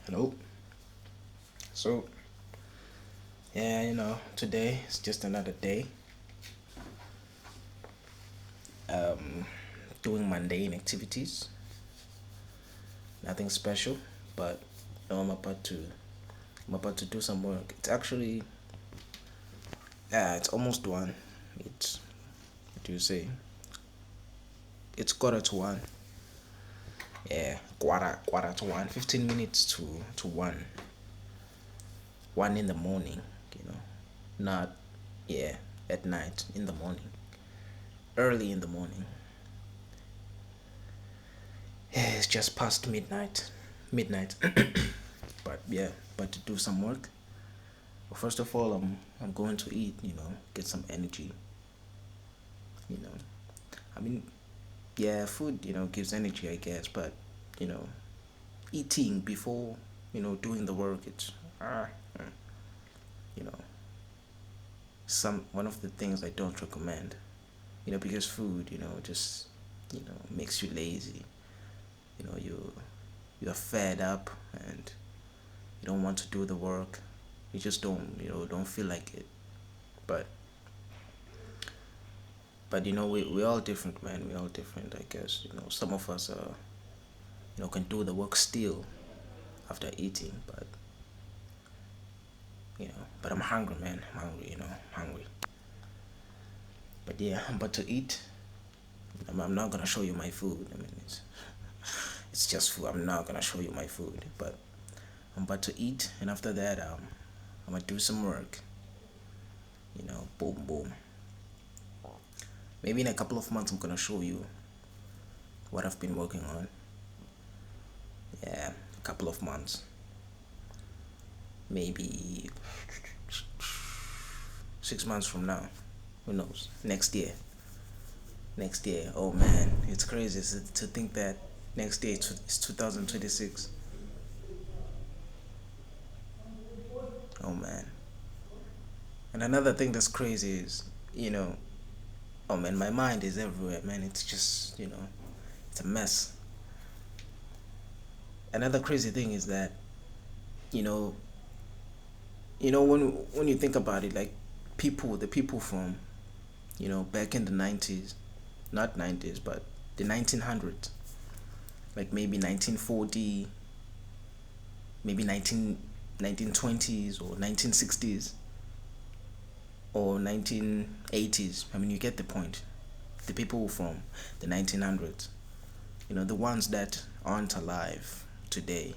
Hello. So, yeah, today is just another day. Um, Doing mundane activities. Nothing special, but I'm about to do some work. It's actually, yeah, it's almost one. It's what do you say? It's quarter to one. Yeah, quarter to one. 15 minutes to one. One in the morning. You know, not yeah at night in the morning. Early in the morning. Yeah, it's just past midnight. Midnight. But yeah, but to do some work. Well, first of all, I'm going to eat. Get some energy. You know, I mean, yeah, food gives energy, I guess. But you know, eating before doing the work, it's ah, mm, you know, some one of the things I don't recommend. Because food, just makes you lazy. You're fed up and you don't want to do the work. You just don't feel like it. But we're all different, man. We're all different, I guess. Some of us can do the work still after eating, but I'm hungry, man. I'm hungry, I'm hungry. But yeah, I'm about to eat. I'm not gonna show you my food. I mean, it's just food. I'm not gonna show you my food, but I'm about to eat, and after that, I'm gonna do some work. Boom, boom. Maybe in a couple of months, I'm gonna show you what I've been working on. Yeah, a couple of months. Maybe 6 months from now. Who knows? Next year. Next year. Oh man, it's crazy to think that next year it's 2026. Oh man. And another thing that's crazy is, you know, oh man, my mind is everywhere, man. It's just, it's a mess. Another crazy thing is that, you know, when you think about it, like the people from, back in the 90s, not 90s, but the 1900s, like maybe 1940, maybe 1920s or 1960s or 1980s. I mean, you get the point. The people from the 1900s, the ones that aren't alive today,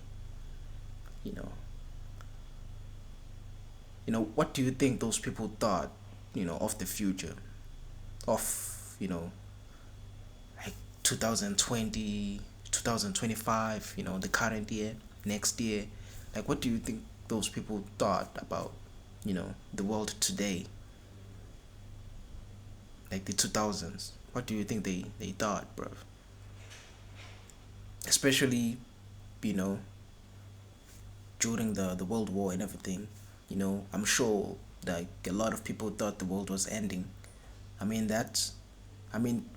you know, what do you think those people thought, of the future, of, like 2020, 2025, the current year, next year? Like, what do you think those people thought about, the world today, like the 2000s? What do you think they thought, bro? Especially, you know, during the World War and everything. I'm sure like a lot of people thought the world was ending. I mean,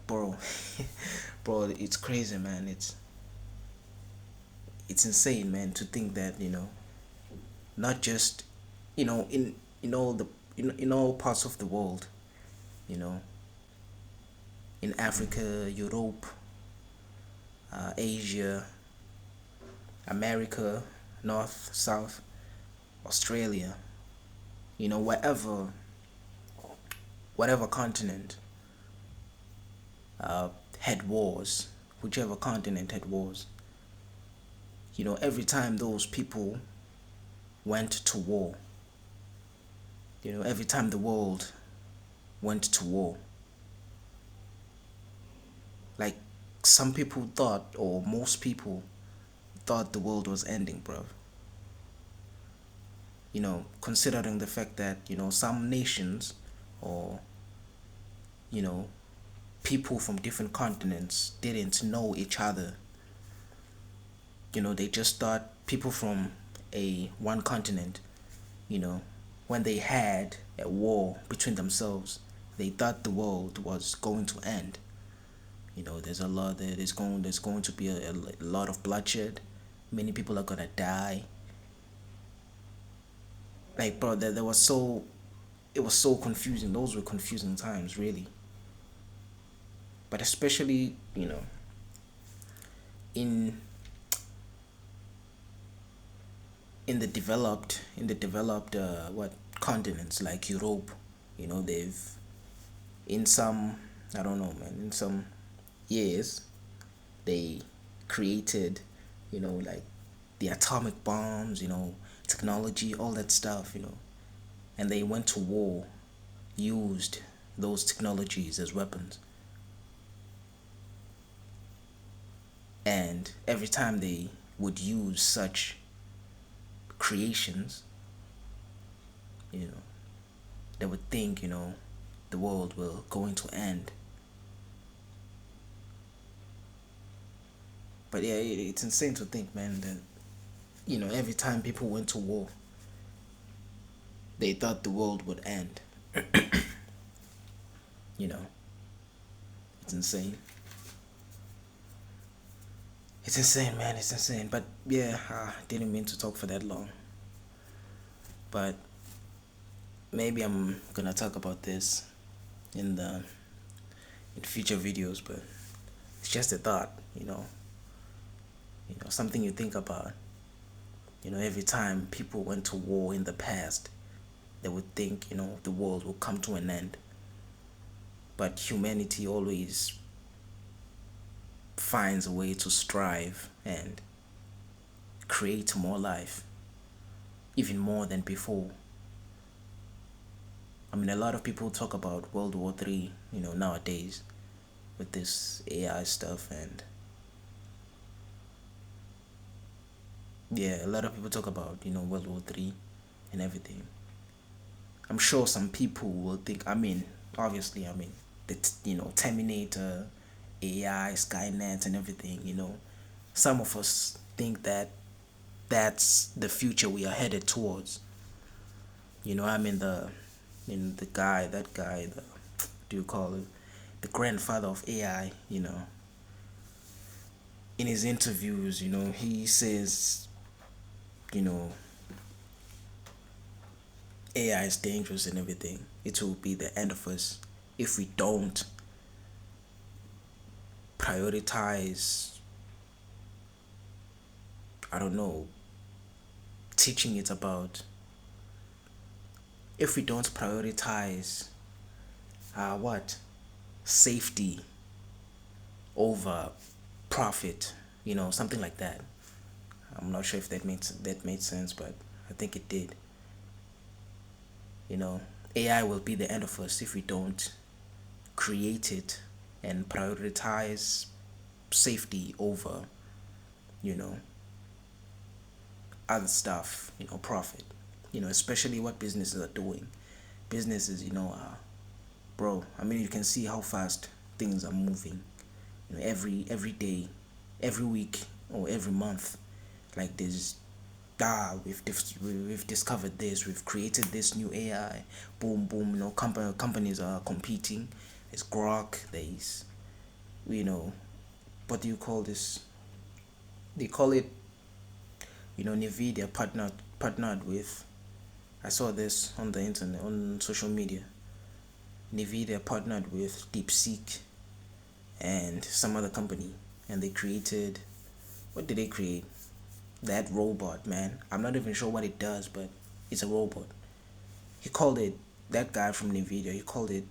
bro, bro, it's crazy, man. It's insane, man, to think that not just in all in all parts of the world, you know, in Africa, Europe, Asia, America, North, South, Australia, whatever continent had wars, whichever continent had wars. Every time those people went to war, every time the world went to war, like some people thought, or most people thought the world was ending, bro. Considering the fact that, some nations or, you know, people from different continents didn't know each other. They just thought people from a one continent, you know, when they had a war between themselves, they thought the world was going to end. There's a lot there's going to be a lot of bloodshed. Many people are gonna die. Like, bro, there was so it was so confusing. Those were confusing times, really. But especially, in in the developed what continents like Europe, they've in some, I don't know, man, in some years they created, like the atomic bombs, technology, all that stuff, and they went to war, used those technologies as weapons. And every time they would use such creations, you know, they would think, the world will going to end. But yeah, it's insane to think, man, that every time people went to war, they thought the world would end. You know, it's insane. It's insane, man. It's insane. But yeah, I didn't mean to talk for that long. But maybe I'm gonna talk about this in the in future videos. But it's just a thought, something you think about. Every time people went to war in the past, they would think, the world will come to an end. But humanity always finds a way to strive and create more life, even more than before. I mean, a lot of people talk about World War Three, nowadays with this AI stuff, and yeah, a lot of people talk about World War Three and everything. I'm sure some people will think. I mean, obviously, the Terminator, AI, Skynet, and everything. Some of us think that that's the future we are headed towards. I mean the guy, that guy, the do you call it, the grandfather of AI. In his interviews, he says, you know, AI is dangerous and everything. It will be the end of us if we don't prioritize, I don't know, teaching it about, if we don't prioritize what safety over profit, something like that. I'm not sure if that made sense, but I think it did. you know AI will be the end of us if we don't create it and prioritize safety over you know other stuff, profit, especially what businesses are doing. Businesses, bro, I mean, you can see how fast things are moving, every day, every week, or every month. Like this, we've discovered this, we've created this new AI. Boom, boom. Companies are competing. There's Grok. There's, you know, what do you call this? They call it, Nvidia partnered with. I saw this on the internet, on social media. Nvidia partnered with DeepSeek and some other company, and they created. What did they create? That robot, man. I'm not even sure what it does, but it's a robot. He called it, that guy from Nvidia. He called it.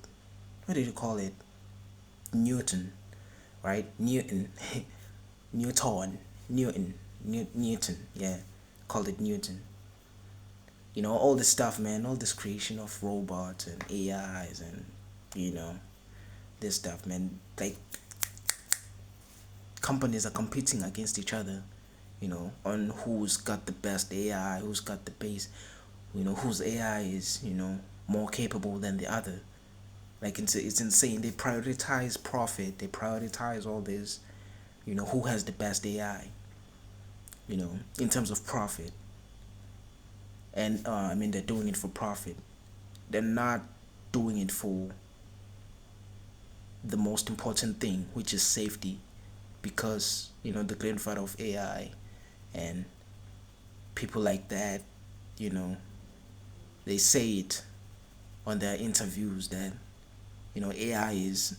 What did he call it? Newton, right? Newton, Newton. Yeah, called it Newton. All this stuff, man. All this creation of robots and AIs and you know this stuff, man. Like, companies are competing against each other, on who's got the best AI, who's got the base, whose AI is, more capable than the other. Like, it's insane. They prioritize profit. They prioritize all this. Who has the best AI? In terms of profit. And I mean, they're doing it for profit. They're not doing it for the most important thing, which is safety, because the grandfather of AI and people like that, you know, they say it on their interviews that, AI is,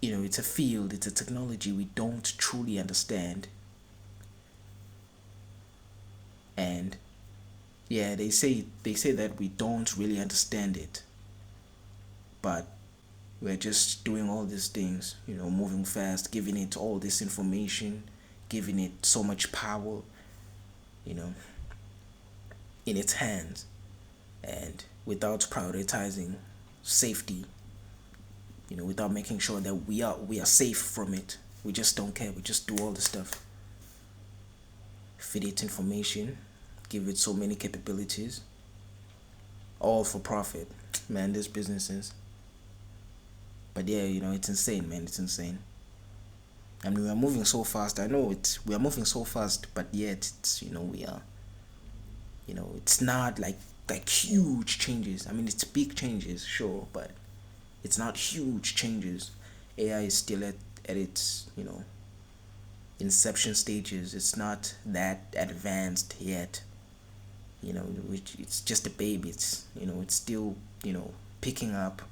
it's a field, it's a technology we don't truly understand. And yeah, they say that we don't really understand it, but we're just doing all these things, moving fast, giving it all this information, giving it so much power, you know, in its hands, and without prioritizing safety, without making sure that we are safe from it. We just don't care. We just do all the stuff. Feed it information, give it so many capabilities, all for profit. Man, these businesses. But yeah, it's insane, man. It's insane. I mean, we are moving so fast. I know we are moving so fast, but yet it's we are it's not like huge changes. I mean, it's big changes, sure, but it's not huge changes. AI is still at its inception stages. It's not that advanced yet. Which it's just a baby. It's still picking up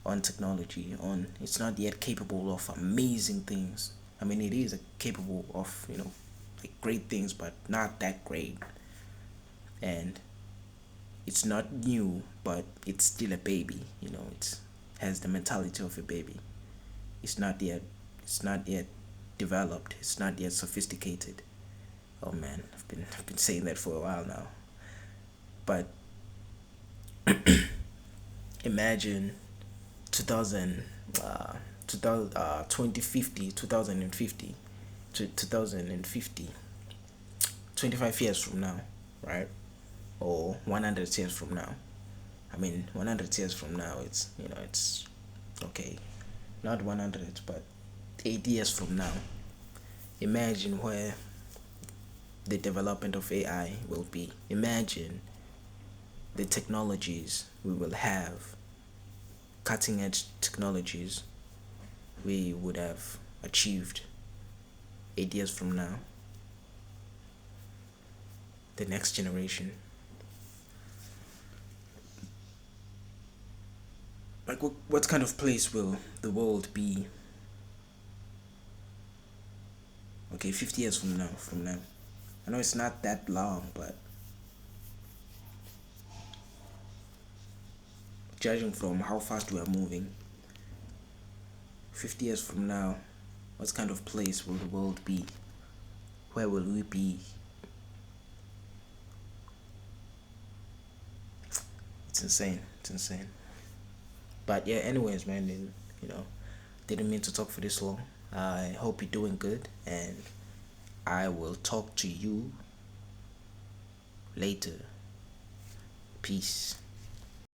on technology. On It's not yet capable of amazing things. I mean, it is capable of like great things, but not that great. And it's not new, but it's still a baby. It has the mentality of a baby. It's not yet. It's not yet developed. It's not yet sophisticated. Oh man, I've been saying that for a while now. But imagine 2000, 2050, 2050, to 2050, 25 years from now, right? Or 100 years from now. I mean, 100 years from now, it's okay, not 100, but 80 years from now. Imagine where the development of AI will be. Imagine the technologies we will have, cutting edge technologies we would have achieved 8 years from now, the next generation. Like, what kind of place will the world be? Okay, 50 years from now. I know it's not that long, but judging from how fast we are moving, 50 years from now, what kind of place will the world be? Where will we be? It's insane. It's insane. But yeah, anyways, man, then, didn't mean to talk for this long. I hope you're doing good, and I will talk to you later. Peace.